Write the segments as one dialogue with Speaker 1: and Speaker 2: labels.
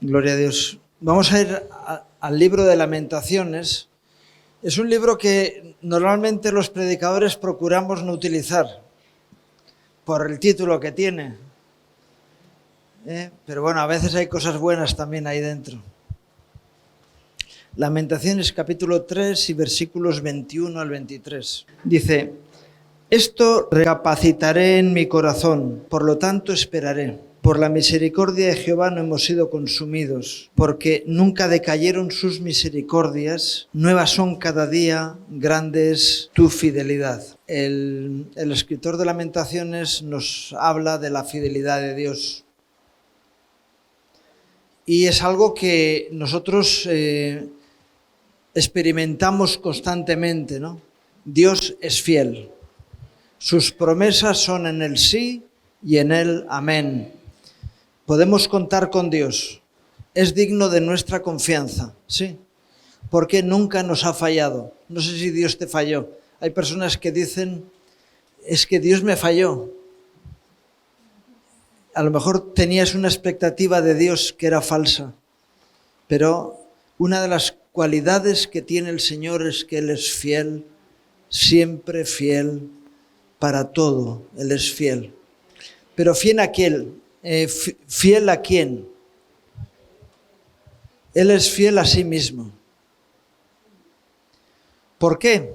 Speaker 1: Gloria a Dios. Vamos a ir al libro de Lamentaciones. Es un libro que normalmente los predicadores procuramos no utilizar por el título que tiene. Pero bueno, a veces hay cosas buenas también ahí dentro. Lamentaciones capítulo 3 y versículos 21 al 23. Dice: esto recapacitaré en mi corazón, por lo tanto esperaré. Por la misericordia de Jehová no hemos sido consumidos, porque nunca decayeron sus misericordias, nuevas son cada día, grande es tu fidelidad. El escritor de Lamentaciones nos habla de la fidelidad de Dios. Y es algo que nosotros experimentamos constantemente, ¿no? Dios es fiel. Sus promesas son en el sí y en el amén. Podemos contar con Dios. Es digno de nuestra confianza, sí, porque nunca nos ha fallado. No sé si Dios te falló. Hay personas que dicen, es que Dios me falló. A lo mejor tenías una expectativa de Dios que era falsa, pero una de las cualidades que tiene el Señor es que Él es fiel, siempre fiel para todo. Él es fiel. Pero fiel a quién. ¿Fiel a quién? Él es fiel a sí mismo. ¿Por qué?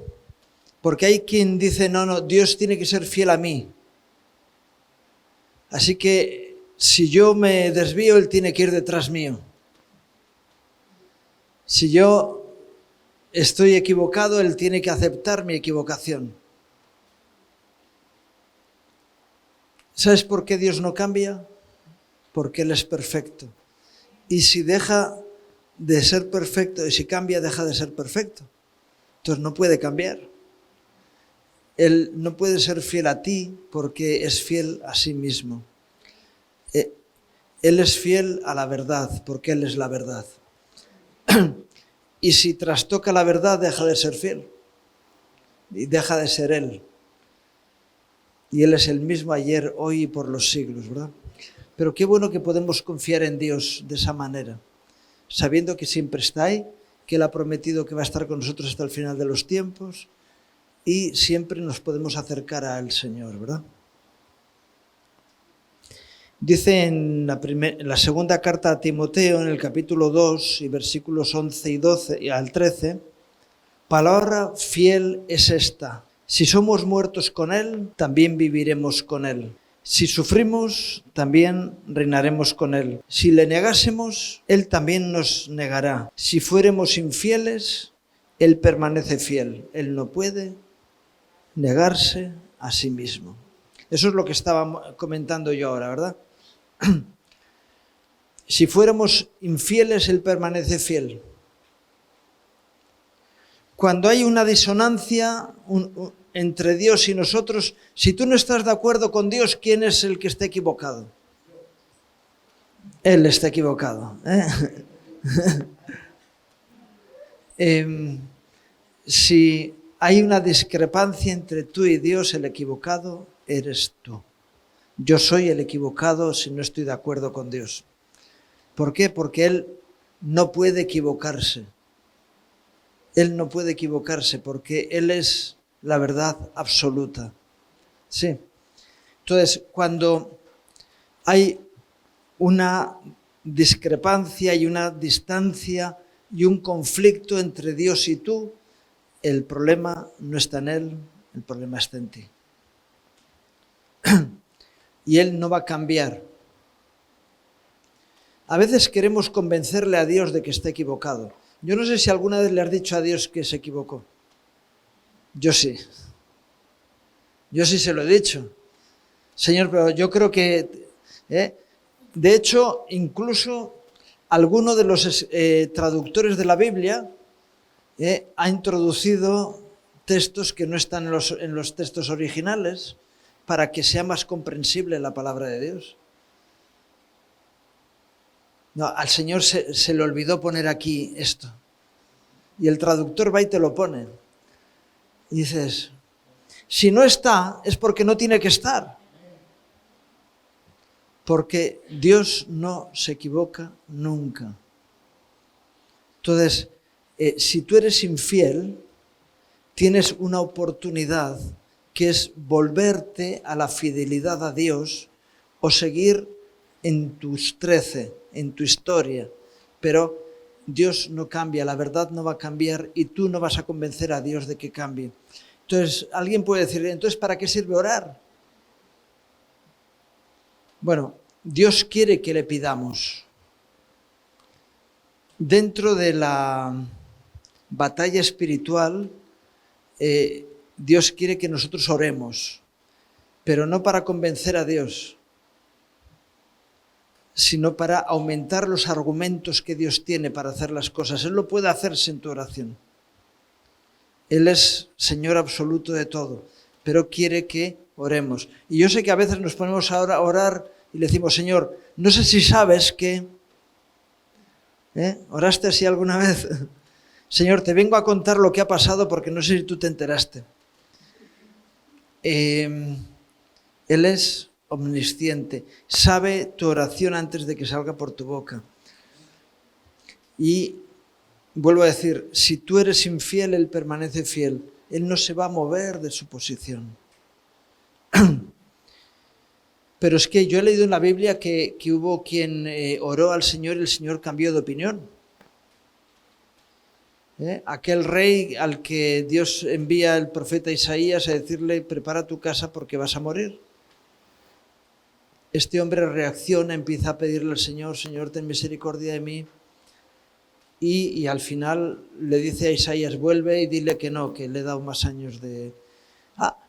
Speaker 1: Porque hay quien dice, no, Dios tiene que ser fiel a mí. Así que si yo me desvío, Él tiene que ir detrás mío. Si yo estoy equivocado, Él tiene que aceptar mi equivocación. ¿Sabes por qué Dios no cambia? Porque Él es perfecto. Y si deja de ser perfecto, y si cambia, deja de ser perfecto. Entonces no puede cambiar. Él no puede ser fiel a ti porque es fiel a sí mismo. Él es fiel a la verdad porque Él es la verdad. Y si trastoca la verdad, deja de ser fiel. Y deja de ser Él. Y Él es el mismo ayer, hoy y por los siglos, ¿verdad? Pero qué bueno que podemos confiar en Dios de esa manera, sabiendo que siempre está ahí, que Él ha prometido que va a estar con nosotros hasta el final de los tiempos y siempre nos podemos acercar al Señor, ¿verdad? Dice en la segunda carta a Timoteo, en el capítulo 2 y versículos 11 y 12 y al 13, palabra fiel es esta: si somos muertos con Él, también viviremos con Él. Si sufrimos, también reinaremos con Él. Si le negásemos, Él también nos negará. Si fuéramos infieles, Él permanece fiel. Él no puede negarse a sí mismo. Eso es lo que estaba comentando yo ahora, ¿verdad? Si fuéramos infieles, Él permanece fiel. Cuando hay una disonancia entre Dios y nosotros, si tú no estás de acuerdo con Dios, ¿quién es el que está equivocado? Él está equivocado. Si hay una discrepancia entre tú y Dios, el equivocado eres tú. Yo soy el equivocado si no estoy de acuerdo con Dios. ¿Por qué? Porque Él no puede equivocarse. Él no puede equivocarse porque Él es la verdad absoluta. Sí. Entonces, cuando hay una discrepancia y una distancia y un conflicto entre Dios y tú, el problema no está en Él, el problema está en ti. Y Él no va a cambiar. A veces queremos convencerle a Dios de que está equivocado. Yo no sé si alguna vez le has dicho a Dios que se equivocó. Yo sí. Yo sí se lo he dicho. Señor, pero yo creo que... De hecho, incluso alguno de los traductores de la Biblia ha introducido textos que no están en los textos originales para que sea más comprensible la palabra de Dios. No, al Señor se le olvidó poner aquí esto. Y el traductor va y te lo pone. Y dices, si no está, es porque no tiene que estar. porque Dios no se equivoca nunca. Entonces, si tú eres infiel, tienes una oportunidad que es volverte a la fidelidad a Dios o seguir en tus 13, en tu historia. Pero Dios no cambia, la verdad no va a cambiar y tú no vas a convencer a Dios de que cambie. Entonces, alguien puede decir, entonces, ¿para qué sirve orar? Bueno, Dios quiere que le pidamos. Dentro de la batalla espiritual, Dios quiere que nosotros oremos, pero no para convencer a Dios, sino para aumentar los argumentos que Dios tiene para hacer las cosas. Él lo puede hacer sin tu oración. Él es Señor absoluto de todo, pero quiere que oremos. Y yo sé que a veces nos ponemos a orar y le decimos, Señor, no sé si sabes que... ¿Oraste así alguna vez? Señor, te vengo a contar lo que ha pasado porque no sé si tú te enteraste. Él es omnisciente, sabe tu oración antes de que salga por tu boca. Y vuelvo a decir, si tú eres infiel, Él permanece fiel. Él no se va a mover de su posición. Pero es que yo he leído en la Biblia que hubo quien oró al Señor y el Señor cambió de opinión. Aquel rey al que Dios envía el profeta Isaías a decirle, prepara tu casa porque vas a morir. Este hombre reacciona, empieza a pedirle al Señor, Señor, ten misericordia de mí. Y al final le dice a Isaías, vuelve y dile que no, que le he dado más años de...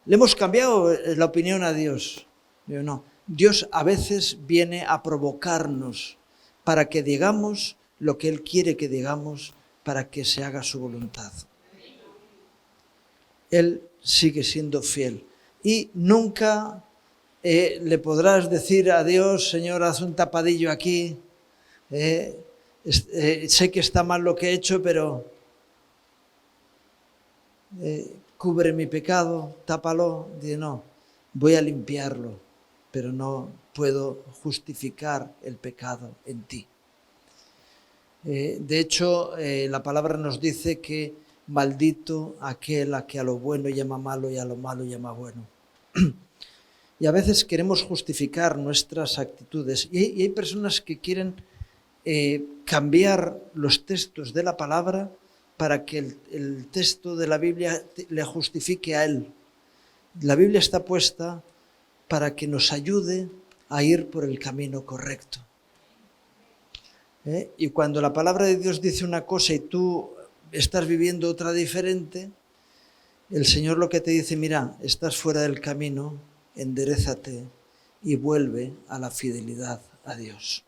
Speaker 1: le hemos cambiado la opinión a Dios. Yo no. Dios a veces viene a provocarnos para que digamos lo que Él quiere que digamos para que se haga su voluntad. Él sigue siendo fiel y nunca le podrás decir a Dios, Señor, haz un tapadillo aquí, sé que está mal lo que he hecho, pero cubre mi pecado, tápalo. Dice, no, voy a limpiarlo, pero no puedo justificar el pecado en ti. De hecho, la palabra nos dice que maldito aquel a que a lo bueno llama malo y a lo malo llama bueno. Y a veces queremos justificar nuestras actitudes. Y hay personas que quieren cambiar los textos de la palabra para que el texto de la Biblia le justifique a él. La Biblia está puesta para que nos ayude a ir por el camino correcto. Y cuando la palabra de Dios dice una cosa y tú estás viviendo otra diferente, el Señor lo que te dice, mira, estás fuera del camino, enderézate y vuelve a la fidelidad a Dios.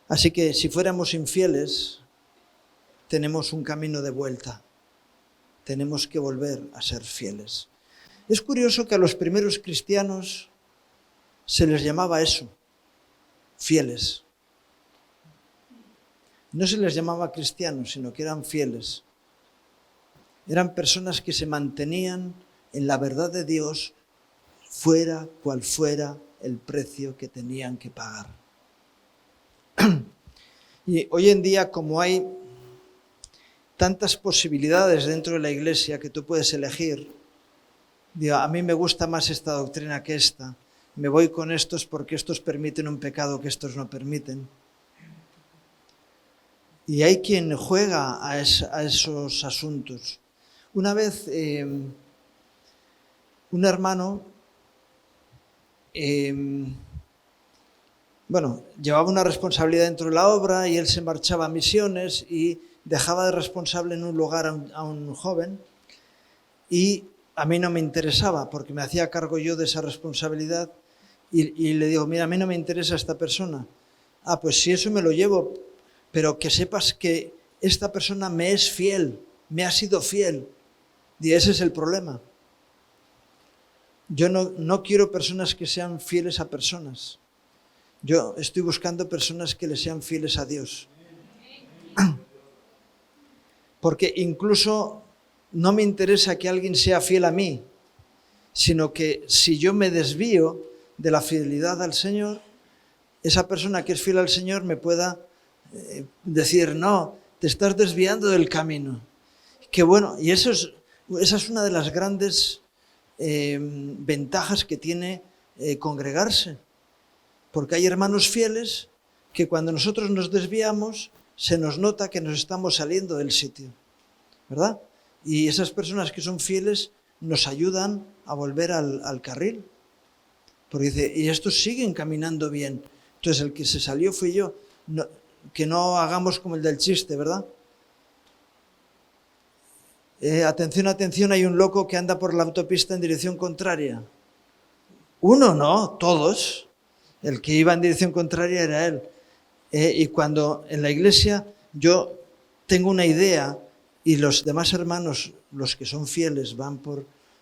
Speaker 1: Así que si fuéramos infieles, tenemos un camino de vuelta. Tenemos que volver a ser fieles. Es curioso que a los primeros cristianos se les llamaba eso, fieles. No se les llamaba cristianos, sino que eran fieles. Eran personas que se mantenían en la verdad de Dios, fuera cual fuera el precio que tenían que pagar. Y hoy en día, como hay tantas posibilidades dentro de la iglesia que tú puedes elegir, digo, a mí me gusta más esta doctrina que esta, me voy con estos porque estos permiten un pecado que estos no permiten. Y hay quien juega a esos asuntos. Una vez un hermano llevaba una responsabilidad dentro de la obra y él se marchaba a misiones y dejaba de responsable en un lugar a un joven y a mí no me interesaba porque me hacía cargo yo de esa responsabilidad y le digo, mira, a mí no me interesa esta persona. Pues si eso me lo llevo, pero que sepas que esta persona me es fiel, me ha sido fiel. Y ese es el problema. Yo no quiero personas que sean fieles a personas. Yo estoy buscando personas que le sean fieles a Dios. Porque incluso no me interesa que alguien sea fiel a mí, sino que si yo me desvío de la fidelidad al Señor, esa persona que es fiel al Señor me pueda decir, no, te estás desviando del camino. Qué bueno, y esa es una de las grandes ventajas que tiene congregarse, porque hay hermanos fieles que cuando nosotros nos desviamos se nos nota que nos estamos saliendo del sitio, ¿verdad? Y esas personas que son fieles nos ayudan a volver al carril, porque dice, y estos siguen caminando bien. Entonces el que se salió fui yo. No, que no hagamos como el del chiste, ¿verdad? Atención, atención, hay un loco que anda por la autopista en dirección contraria. Uno no, todos. El que iba en dirección contraria era él. Y cuando en la iglesia yo tengo una idea y los demás hermanos, los que son fieles,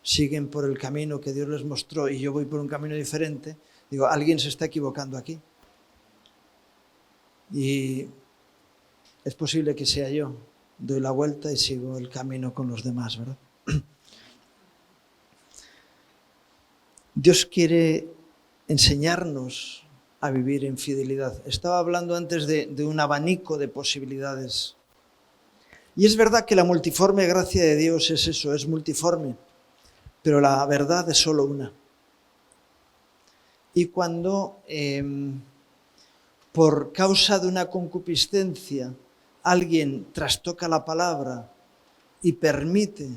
Speaker 1: siguen por el camino que Dios les mostró y yo voy por un camino diferente, digo, alguien se está equivocando aquí. Y es posible que sea yo. Doy la vuelta y sigo el camino con los demás, ¿verdad? Dios quiere enseñarnos a vivir en fidelidad. Estaba hablando antes de un abanico de posibilidades. Y es verdad que la multiforme gracia de Dios es eso, es multiforme, pero la verdad es solo una. Y cuando por causa de una concupiscencia alguien trastoca la palabra y permite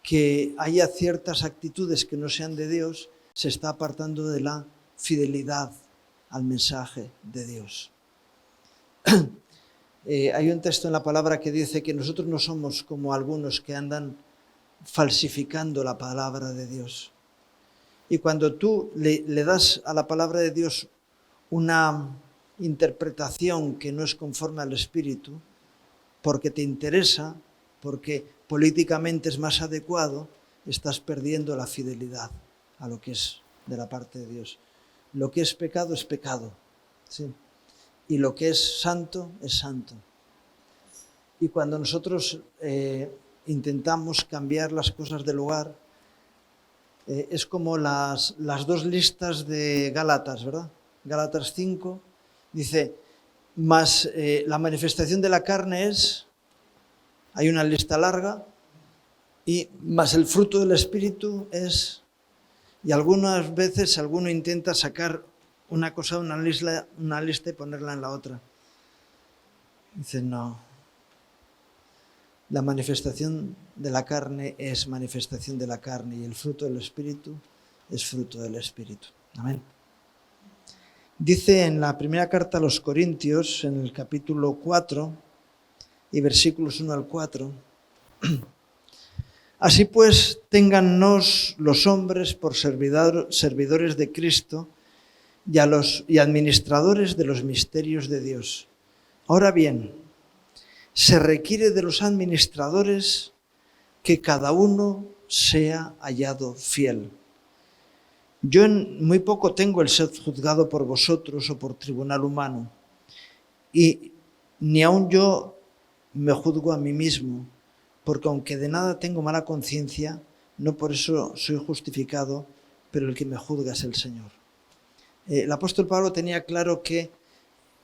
Speaker 1: que haya ciertas actitudes que no sean de Dios, se está apartando de la fidelidad al mensaje de Dios. Hay un texto en la palabra que dice que nosotros no somos como algunos que andan falsificando la palabra de Dios. Y cuando tú le das a la palabra de Dios una interpretación que no es conforme al Espíritu, porque te interesa, porque políticamente es más adecuado, estás perdiendo la fidelidad a lo que es de la parte de Dios. Lo que es pecado, ¿sí? Y lo que es santo. Y cuando nosotros intentamos cambiar las cosas de lugar, es como las dos listas de Gálatas, ¿verdad? Gálatas 5 dice, más la manifestación de la carne hay una lista larga, y más el fruto del Espíritu y algunas veces alguno intenta sacar una cosa de una lista y ponerla en la otra. Dice, no. La manifestación de la carne es manifestación de la carne y el fruto del Espíritu es fruto del Espíritu. Amén. Dice en la primera carta a los Corintios, en el capítulo 4 y versículos 1 al 4, así pues, téngannos los hombres por servidores de Cristo y administradores de los misterios de Dios. Ahora bien, se requiere de los administradores que cada uno sea hallado fiel. Yo en muy poco tengo el ser juzgado por vosotros o por tribunal humano, y ni aun yo me juzgo a mí mismo, porque aunque de nada tengo mala conciencia, no por eso soy justificado, pero el que me juzga es el Señor. El apóstol Pablo tenía claro que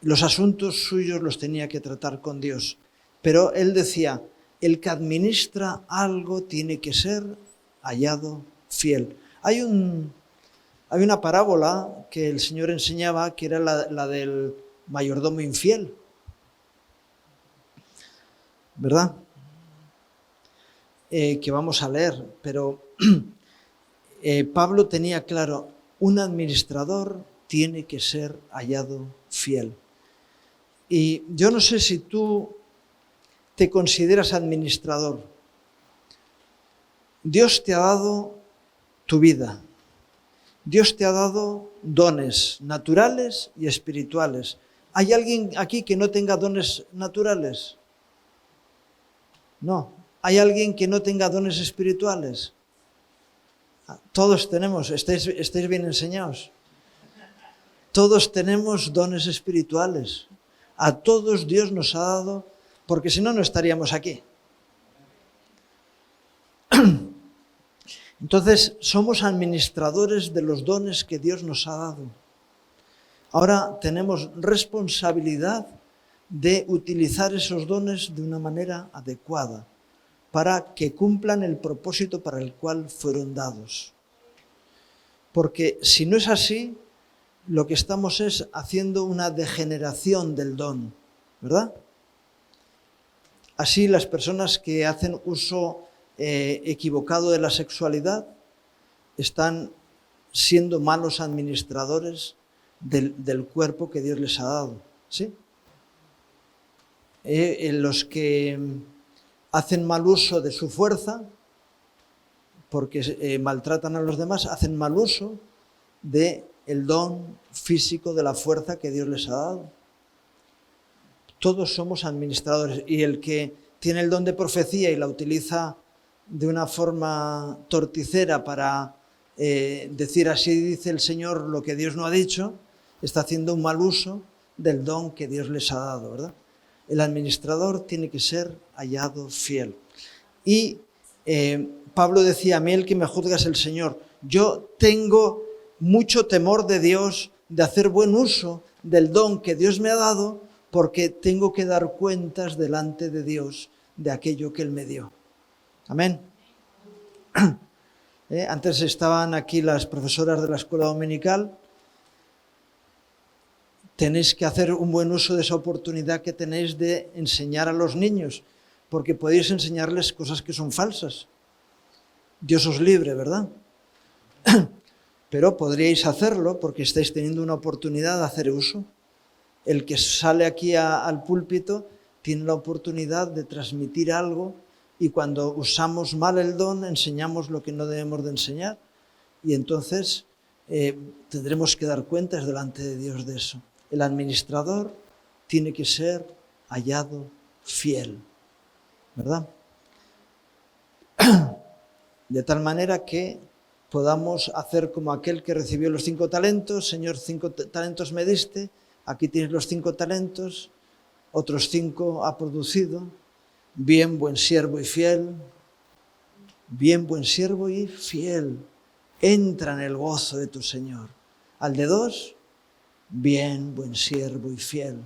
Speaker 1: los asuntos suyos los tenía que tratar con Dios, pero él decía, el que administra algo tiene que ser hallado fiel. Hay una parábola que el Señor enseñaba, que era la del mayordomo infiel, ¿verdad? Que vamos a leer, pero Pablo tenía claro, un administrador tiene que ser hallado fiel. Y yo no sé si tú te consideras administrador. Dios te ha dado tu vida. Dios te ha dado dones naturales y espirituales. ¿Hay alguien aquí que no tenga dones naturales? No. ¿Hay alguien que no tenga dones espirituales? Todos tenemos, estáis bien enseñados. Todos tenemos dones espirituales. A todos Dios nos ha dado, porque si no, no estaríamos aquí. Entonces, somos administradores de los dones que Dios nos ha dado. Ahora tenemos responsabilidad de utilizar esos dones de una manera adecuada para que cumplan el propósito para el cual fueron dados. Porque si no es así, lo que estamos es haciendo una degeneración del don, ¿verdad? Así, las personas que hacen uso equivocado de la sexualidad están siendo malos administradores del cuerpo que Dios les ha dado, ¿sí? Los que hacen mal uso de su fuerza, porque maltratan a los demás, hacen mal uso del don físico de la fuerza que Dios les ha dado. Todos somos administradores, y el que tiene el don de profecía y la utiliza de una forma torticera para decir así dice el Señor lo que Dios no ha dicho, está haciendo un mal uso del don que Dios les ha dado, ¿verdad? El administrador tiene que ser hallado fiel. Y Pablo decía, a mí el que me juzga es el Señor. Yo tengo mucho temor de Dios, de hacer buen uso del don que Dios me ha dado, porque tengo que dar cuentas delante de Dios de aquello que Él me dio. Amén. Antes estaban aquí las profesoras de la escuela dominical. Tenéis que hacer un buen uso de esa oportunidad que tenéis de enseñar a los niños, porque podéis enseñarles cosas que son falsas. Dios os libre, ¿verdad? Pero podríais hacerlo porque estáis teniendo una oportunidad de hacer uso. El que sale aquí al púlpito tiene la oportunidad de transmitir algo, y cuando usamos mal el don enseñamos lo que no debemos de enseñar, y entonces tendremos que dar cuentas delante de Dios de eso. El administrador tiene que ser hallado fiel, ¿verdad? De tal manera que podamos hacer como aquel que recibió los 5 talentos. Señor, 5 talentos me diste, aquí tienes los 5 talentos, otros 5 ha producido. Bien, buen siervo y fiel. Bien, buen siervo y fiel. Entra en el gozo de tu Señor. Al de 2, bien, buen siervo y fiel.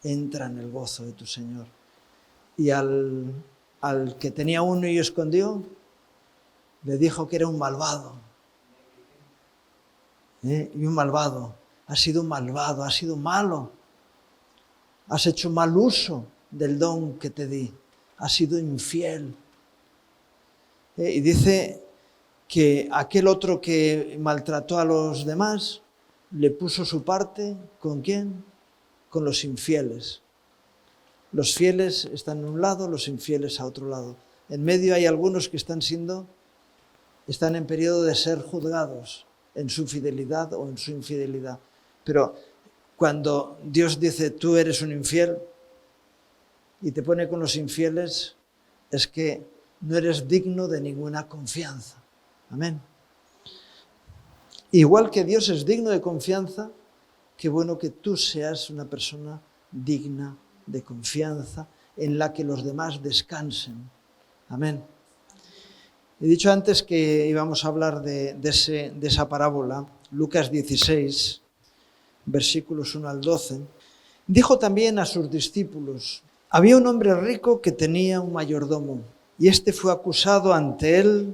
Speaker 1: Entra en el gozo de tu Señor. Y al que tenía 1 y escondió, le dijo que era un malvado. Y un malvado. Has sido malvado, has sido malo. Has hecho mal uso del don que te di. Has sido infiel. Y dice que aquel otro que maltrató a los demás le puso su parte. ¿Con quién? Con los infieles. Los fieles están en un lado, los infieles a otro lado. En medio hay algunos que están en periodo de ser juzgados en su fidelidad o en su infidelidad. Pero cuando Dios dice tú eres un infiel y te pone con los infieles, es que no eres digno de ninguna confianza. Amén. Igual que Dios es digno de confianza, qué bueno que tú seas una persona digna de confianza en la que los demás descansen. Amén. He dicho antes que íbamos a hablar de esa parábola, Lucas 16, versículos 1 al 12. Dijo también a sus discípulos: había un hombre rico que tenía un mayordomo, y éste fue acusado ante él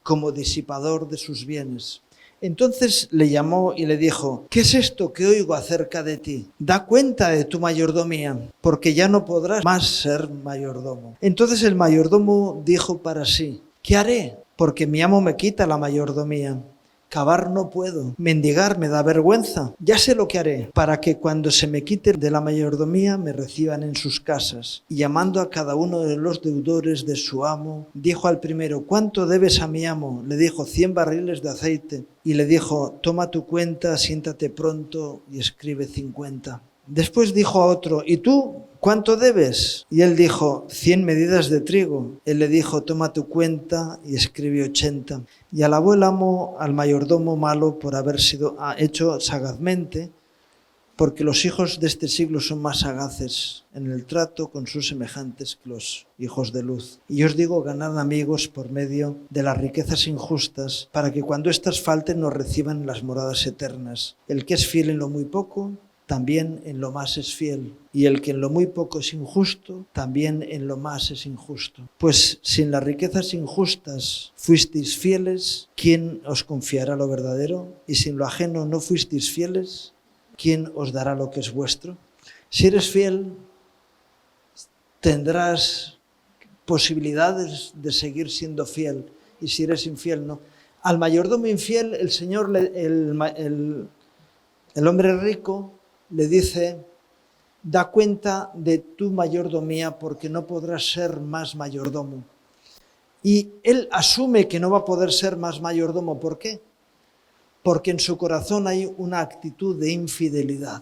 Speaker 1: como disipador de sus bienes. Entonces le llamó y le dijo: ¿qué es esto que oigo acerca de ti? Da cuenta de tu mayordomía, porque ya no podrás más ser mayordomo. Entonces el mayordomo dijo para sí: ¿qué haré? Porque mi amo me quita la mayordomía. Cavar no puedo, mendigar me da vergüenza. Ya sé lo que haré, para que cuando se me quite de la mayordomía me reciban en sus casas. Y llamando a cada uno de los deudores de su amo, dijo al primero: ¿cuánto debes a mi amo? Le dijo: 100 barriles de aceite. Y le dijo: toma tu cuenta, siéntate pronto y escribe 50. Después dijo a otro: ¿y tú cuánto debes? Y él dijo: 100 medidas de trigo. Él le dijo: toma tu cuenta y escribe 80. Y alabó el amo al mayordomo malo por haber sido hecho sagazmente, porque los hijos de este siglo son más sagaces en el trato con sus semejantes que los hijos de luz. Y os digo, ganad amigos por medio de las riquezas injustas, para que cuando éstas falten nos reciban las moradas eternas. El que es fiel en lo muy poco, también en lo más es fiel. Y el que en lo muy poco es injusto, también en lo más es injusto. Pues si en las riquezas injustas fuisteis fieles, ¿quién os confiará lo verdadero? Y si en lo ajeno no fuisteis fieles, ¿quién os dará lo que es vuestro? Si eres fiel, tendrás posibilidades de seguir siendo fiel. Y si eres infiel, no. Al mayordomo infiel, el Señor, el hombre rico, le dice: da cuenta de tu mayordomía porque no podrás ser más mayordomo. Y él asume que no va a poder ser más mayordomo. ¿Por qué? Porque en su corazón hay una actitud de infidelidad.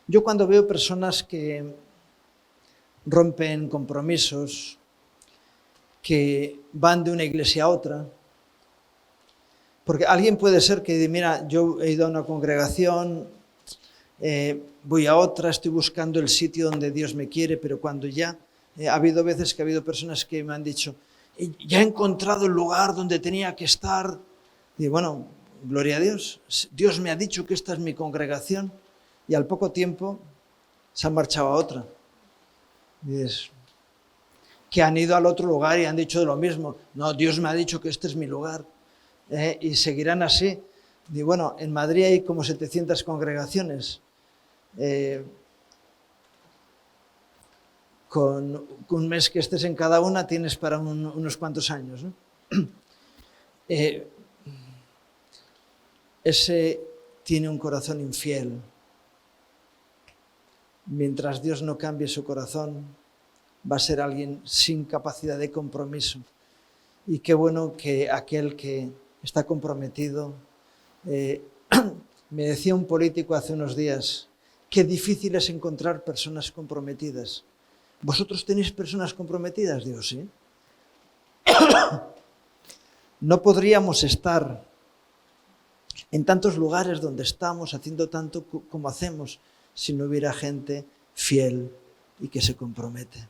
Speaker 1: Yo cuando veo personas que rompen compromisos, que van de una iglesia a otra, porque alguien puede ser que diga: mira, yo he ido a una congregación, voy a otra, estoy buscando el sitio donde Dios me quiere, pero cuando ya, ha habido veces que ha habido personas que me han dicho: ya he encontrado el lugar donde tenía que estar. Y bueno, gloria a Dios, Dios me ha dicho que esta es mi congregación, y al poco tiempo se han marchado a otra. Y es que han ido al otro lugar y han dicho lo mismo: no, Dios me ha dicho que este es mi lugar. Y seguirán así. Y bueno, en Madrid hay como 700 congregaciones. Con un mes que estés en cada una tienes para unos cuantos años, ¿no? Ese tiene un corazón infiel. Mientras Dios no cambie su corazón, va a ser alguien sin capacidad de compromiso. Y qué bueno que aquel que está comprometido. Me decía un político hace unos días: qué difícil es encontrar personas comprometidas. ¿Vosotros tenéis personas comprometidas? Digo, sí. No podríamos estar en tantos lugares donde estamos, haciendo tanto como hacemos, si no hubiera gente fiel y que se compromete.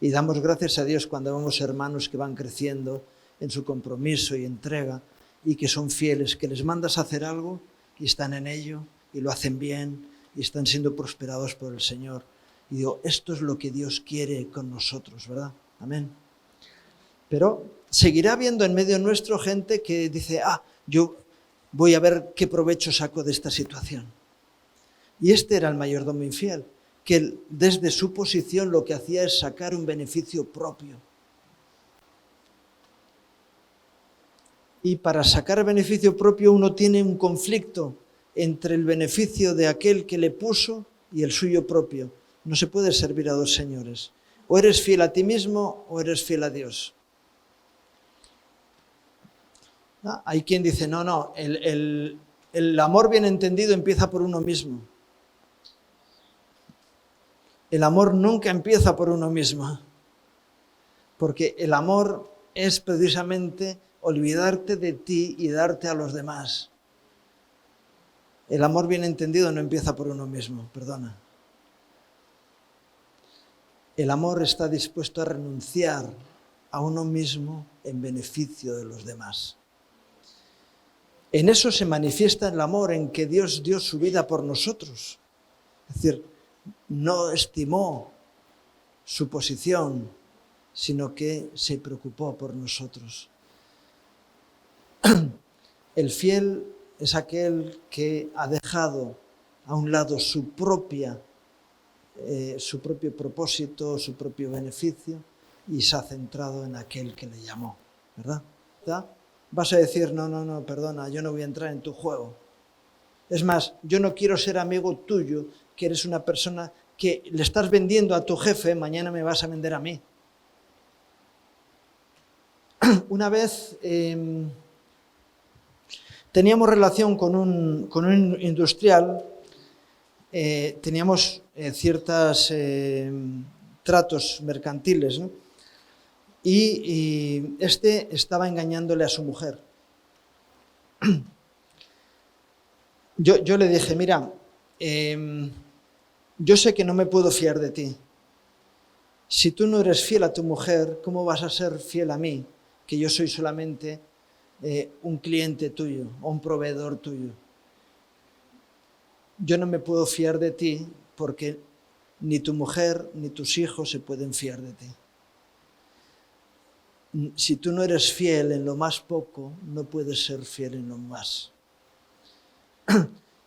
Speaker 1: Y damos gracias a Dios cuando vemos hermanos que van creciendo en su compromiso y entrega, y que son fieles, que les mandas a hacer algo y están en ello y lo hacen bien y están siendo prosperados por el Señor. Y digo, esto es lo que Dios quiere con nosotros, ¿verdad? Amén. Pero seguirá habiendo en medio nuestro gente que dice: yo voy a ver qué provecho saco de esta situación. Y este era el mayordomo infiel, que desde su posición lo que hacía es sacar un beneficio propio. Y para sacar beneficio propio uno tiene un conflicto entre el beneficio de aquel que le puso y el suyo propio. No se puede servir a dos señores. O eres fiel a ti mismo o eres fiel a Dios. Hay quien dice: no, el amor bien entendido empieza por uno mismo. El amor nunca empieza por uno mismo, porque el amor es precisamente olvidarte de ti y darte a los demás. El amor bien entendido no empieza por uno mismo, perdona. El amor está dispuesto a renunciar a uno mismo en beneficio de los demás. En eso se manifiesta el amor, en que Dios dio su vida por nosotros. Es decir, no estimó su posición, sino que se preocupó por nosotros. El fiel es aquel que ha dejado a un lado su propio propósito, su propio beneficio, y se ha centrado en aquel que le llamó, ¿verdad? Vas a decir: no, perdona, yo no voy a entrar en tu juego. Es más, yo no quiero ser amigo tuyo, que eres una persona que le estás vendiendo a tu jefe, mañana me vas a vender a mí. Una vez teníamos relación con un industrial, teníamos ciertos tratos mercantiles, ¿no? Y este estaba engañándole a su mujer. Yo le dije, mira, yo sé que no me puedo fiar de ti. Si tú no eres fiel a tu mujer, ¿cómo vas a ser fiel a mí? Que yo soy solamente un cliente tuyo o un proveedor tuyo. Yo no me puedo fiar de ti porque ni tu mujer ni tus hijos se pueden fiar de ti. Si tú no eres fiel en lo más poco, no puedes ser fiel en lo más.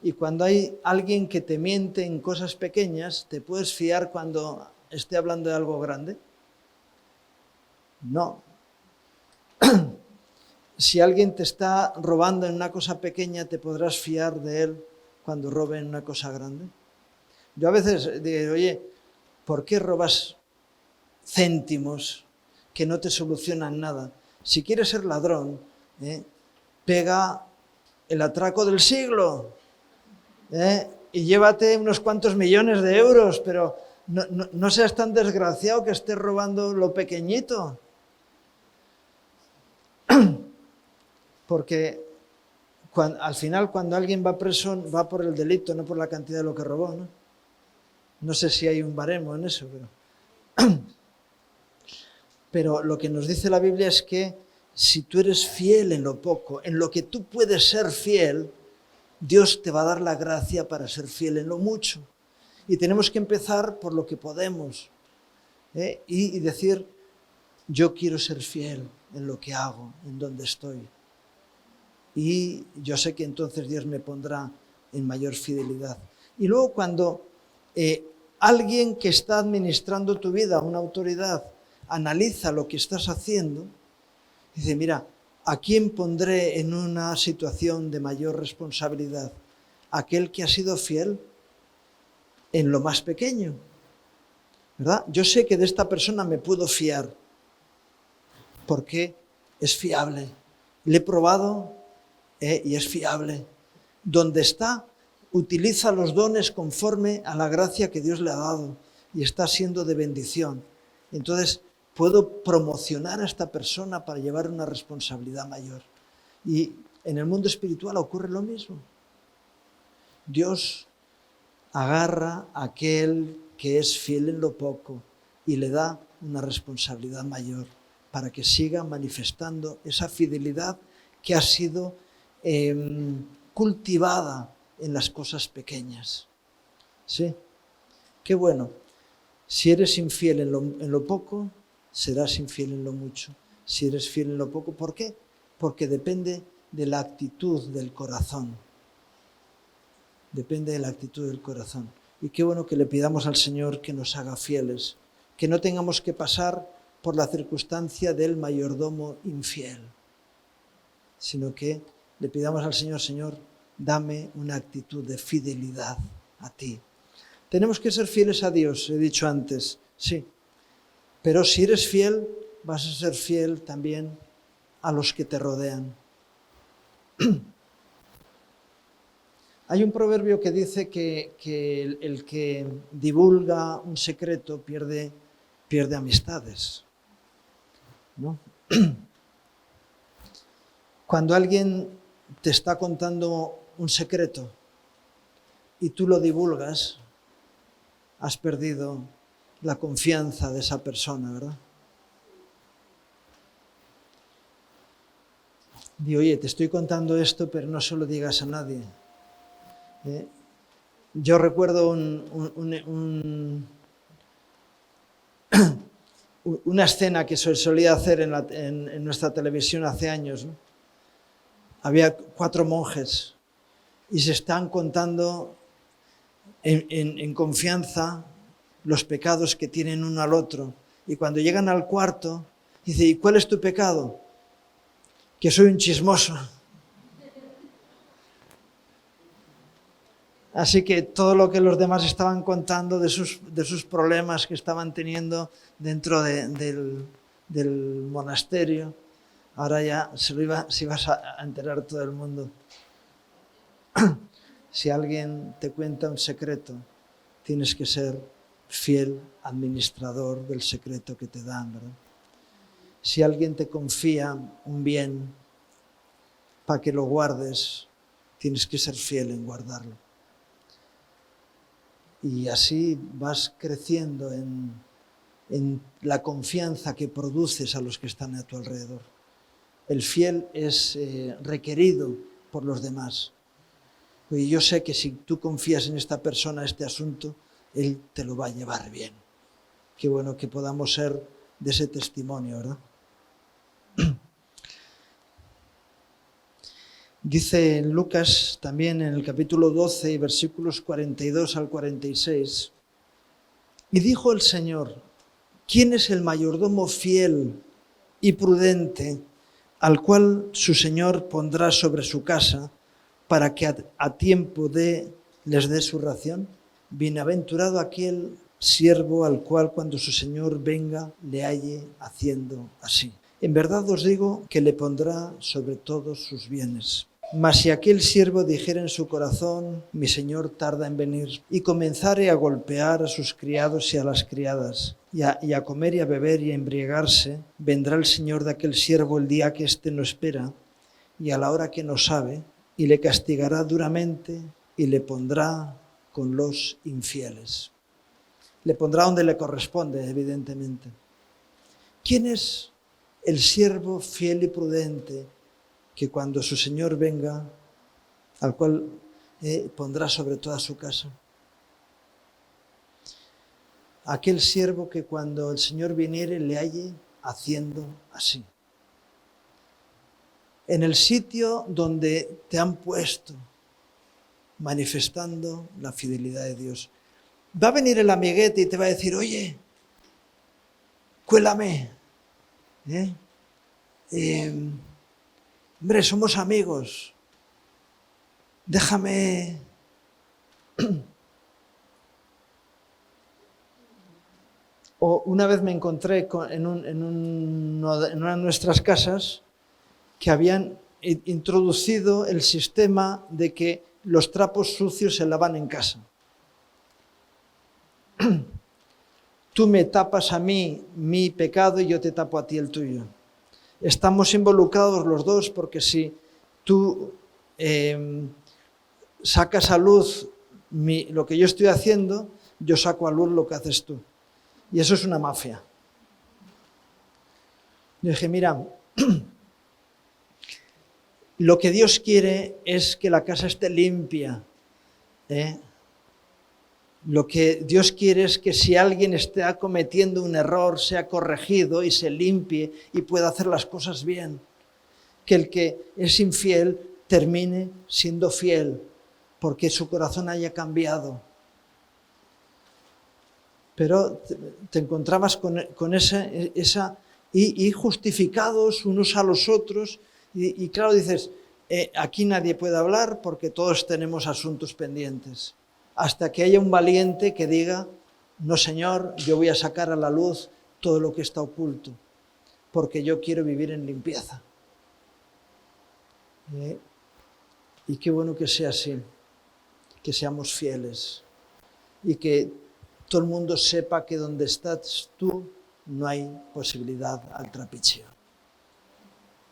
Speaker 1: Y cuando hay alguien que te miente en cosas pequeñas, ¿te puedes fiar cuando esté hablando de algo grande? No. Si alguien te está robando en una cosa pequeña, ¿te podrás fiar de él cuando robe en una cosa grande? Yo a veces digo, oye, ¿por qué robas céntimos que no te solucionan nada? Si quieres ser ladrón, pega el atraco del siglo y llévate unos cuantos millones de euros, pero no seas tan desgraciado que estés robando lo pequeñito. Porque al final cuando alguien va preso va por el delito, no por la cantidad de lo que robó, ¿no? No sé si hay un baremo en eso, pero lo que nos dice la Biblia es que si tú eres fiel en lo poco, en lo que tú puedes ser fiel, Dios te va a dar la gracia para ser fiel en lo mucho. Y tenemos que empezar por lo que podemos y decir, yo quiero ser fiel en lo que hago, en donde estoy. Y yo sé que entonces Dios me pondrá en mayor fidelidad. Y luego cuando alguien que está administrando tu vida, una autoridad, analiza lo que estás haciendo, dice, mira, ¿a quién pondré en una situación de mayor responsabilidad? Aquel que ha sido fiel en lo más pequeño, ¿verdad? Yo sé que de esta persona me puedo fiar porque es fiable. Le he probado y es fiable. Donde está, utiliza los dones conforme a la gracia que Dios le ha dado y está siendo de bendición. Entonces, puedo promocionar a esta persona para llevar una responsabilidad mayor. Y en el mundo espiritual ocurre lo mismo. Dios agarra a aquel que es fiel en lo poco y le da una responsabilidad mayor para que siga manifestando esa fidelidad que ha sido cultivada en las cosas pequeñas. ¿Sí? Qué bueno. Si eres infiel en lo poco, serás infiel en lo mucho. Si eres fiel en lo poco, ¿por qué? Porque depende de la actitud del corazón. Depende de la actitud del corazón. Y qué bueno que le pidamos al Señor que nos haga fieles, que no tengamos que pasar por la circunstancia del mayordomo infiel, sino que le pidamos al Señor, Señor, dame una actitud de fidelidad a ti. Tenemos que ser fieles a Dios, he dicho antes, sí. Pero si eres fiel, vas a ser fiel también a los que te rodean. Hay un proverbio que dice que el que divulga un secreto pierde amistades, ¿no? Cuando alguien te está contando un secreto y tú lo divulgas, has perdido la confianza de esa persona, ¿verdad? Digo, oye, te estoy contando esto, pero no se lo digas a nadie. Yo recuerdo una escena que se solía hacer en nuestra televisión hace años, ¿no? Había 4 monjes y se están contando en confianza los pecados que tienen uno al otro. Y cuando llegan al cuarto, dice, ¿y cuál es tu pecado? Que soy un chismoso. Así que todo lo que los demás estaban contando de sus problemas que estaban teniendo dentro del monasterio, ahora ya se iba a enterar todo el mundo. Si alguien te cuenta un secreto, tienes que ser fiel administrador del secreto que te dan, ¿verdad? Si alguien te confía un bien para que lo guardes, tienes que ser fiel en guardarlo. Y así vas creciendo en la confianza que produces a los que están a tu alrededor. El fiel es requerido por los demás. Y yo sé que si tú confías en esta persona, este asunto, él te lo va a llevar bien. Qué bueno que podamos ser de ese testimonio, ¿verdad? Dice en Lucas, también en el capítulo 12, versículos 42 al 46, y dijo el Señor, ¿quién es el mayordomo fiel y prudente al cual su Señor pondrá sobre su casa para que a tiempo les dé su ración? Bienaventurado aquel siervo al cual cuando su Señor venga le halle haciendo así. En verdad os digo que le pondrá sobre todos sus bienes. Mas si aquel siervo dijera en su corazón, mi Señor tarda en venir, y comenzare a golpear a sus criados y a las criadas, y a comer y a beber y a embriagarse, vendrá el Señor de aquel siervo el día que éste no espera, y a la hora que no sabe, y le castigará duramente, y le pondrá con los infieles. Le pondrá donde le corresponde, evidentemente. ¿Quién es el siervo fiel y prudente que cuando su Señor venga, al cual pondrá sobre toda su casa? Aquel siervo que cuando el Señor viniere le halle haciendo así. En el sitio donde te han puesto, manifestando la fidelidad de Dios. Va a venir el amiguete y te va a decir, oye, cuélame. Hombre, somos amigos. Déjame. O una vez me encontré en una de nuestras casas que habían introducido el sistema de que los trapos sucios se lavan en casa. Tú me tapas a mí mi pecado y yo te tapo a ti el tuyo. Estamos involucrados los dos porque si tú sacas a luz lo que yo estoy haciendo, yo saco a luz lo que haces tú. Y eso es una mafia. Yo dije, mira, lo que Dios quiere es que la casa esté limpia. Lo que Dios quiere es que si alguien está cometiendo un error, sea corregido y se limpie y pueda hacer las cosas bien. Que el que es infiel termine siendo fiel porque su corazón haya cambiado. Pero te encontrabas con esa y justificados unos a los otros y claro, dices, aquí nadie puede hablar porque todos tenemos asuntos pendientes. Hasta que haya un valiente que diga, no Señor, yo voy a sacar a la luz todo lo que está oculto, porque yo quiero vivir en limpieza. Y qué bueno que sea así, que seamos fieles y que todo el mundo sepa que donde estás tú no hay posibilidad al trapicheo.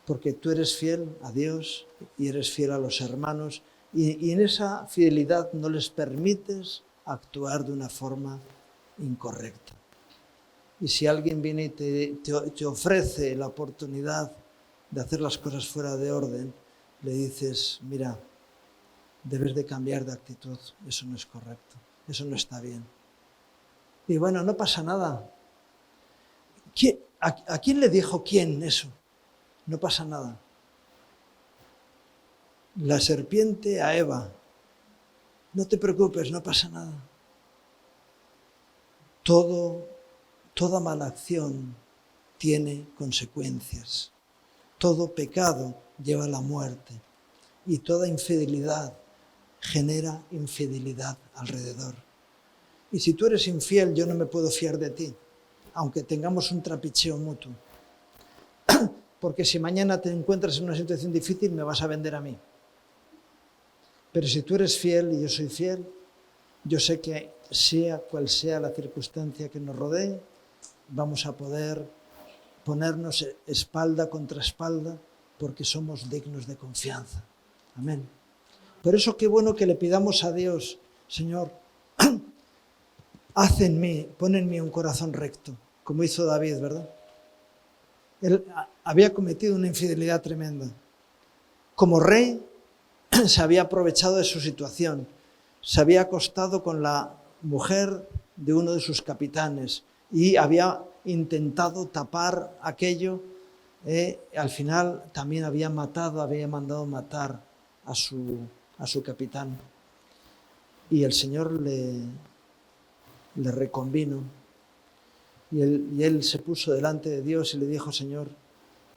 Speaker 1: Porque tú eres fiel a Dios y eres fiel a los hermanos y en esa fidelidad no les permites actuar de una forma incorrecta. Y si alguien viene y te ofrece la oportunidad de hacer las cosas fuera de orden, le dices, mira, debes de cambiar de actitud, eso no es correcto, eso no está bien. Y bueno, no pasa nada. ¿A quién le dijo quién eso? No pasa nada. La serpiente a Eva. No te preocupes, no pasa nada. Toda mala acción tiene consecuencias. Todo pecado lleva a la muerte. Y toda infidelidad genera infidelidad alrededor. Y si tú eres infiel, yo no me puedo fiar de ti, aunque tengamos un trapicheo mutuo. Porque si mañana te encuentras en una situación difícil, me vas a vender a mí. Pero si tú eres fiel y yo soy fiel, yo sé que sea cual sea la circunstancia que nos rodee, vamos a poder ponernos espalda contra espalda porque somos dignos de confianza. Amén. Por eso qué bueno que le pidamos a Dios, Señor, haz en mí, pon en mí un corazón recto, como hizo David, ¿verdad? Él había cometido una infidelidad tremenda. Como rey, se había aprovechado de su situación, se había acostado con la mujer de uno de sus capitanes y había intentado tapar aquello. Al final también había mandado matar a su capitán. Y el Señor le reconvino. Y él se puso delante de Dios y le dijo: Señor,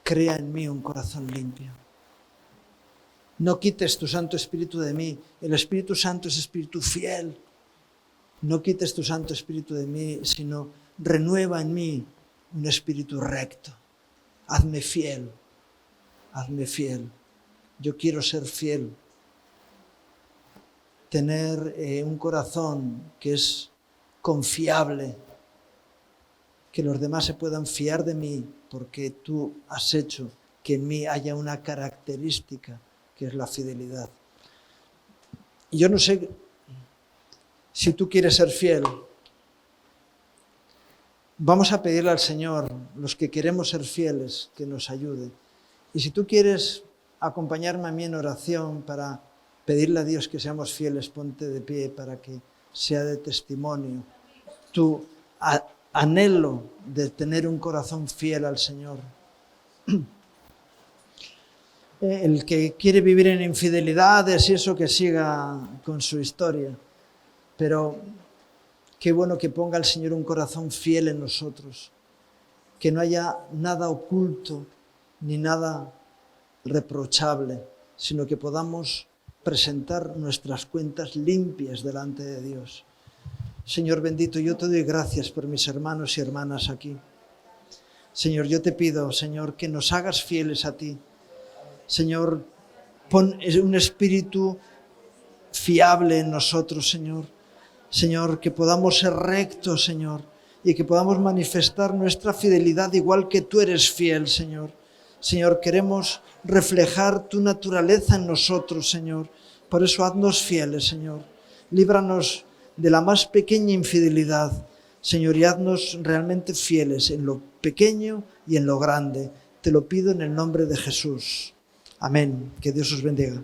Speaker 1: crea en mí un corazón limpio. No quites tu Santo Espíritu de mí. El Espíritu Santo es espíritu fiel. No quites tu Santo Espíritu de mí, sino renueva en mí un espíritu recto. Hazme fiel. Hazme fiel. Yo quiero ser fiel. Tener un corazón que es confiable. Que los demás se puedan fiar de mí, porque tú has hecho que en mí haya una característica que es la fidelidad. Y yo no sé si tú quieres ser fiel. Vamos a pedirle al Señor, los que queremos ser fieles, que nos ayude. Y si tú quieres acompañarme a mí en oración para pedirle a Dios que seamos fieles, ponte de pie para que sea de testimonio tu anhelo de tener un corazón fiel al Señor. El que quiere vivir en infidelidades y eso, que siga con su historia. Pero qué bueno que ponga el Señor un corazón fiel en nosotros. Que no haya nada oculto ni nada reprochable, sino que podamos presentar nuestras cuentas limpias delante de Dios. Señor bendito, yo te doy gracias por mis hermanos y hermanas aquí. Señor, yo te pido, Señor, que nos hagas fieles a ti. Señor, pon un espíritu fiable en nosotros, Señor. Señor, que podamos ser rectos, Señor, y que podamos manifestar nuestra fidelidad igual que tú eres fiel, Señor. Señor, queremos reflejar tu naturaleza en nosotros, Señor. Por eso haznos fieles, Señor. Líbranos de la más pequeña infidelidad, Señor, y haznos realmente fieles en lo pequeño y en lo grande. Te lo pido en el nombre de Jesús. Amén. Que Dios os bendiga.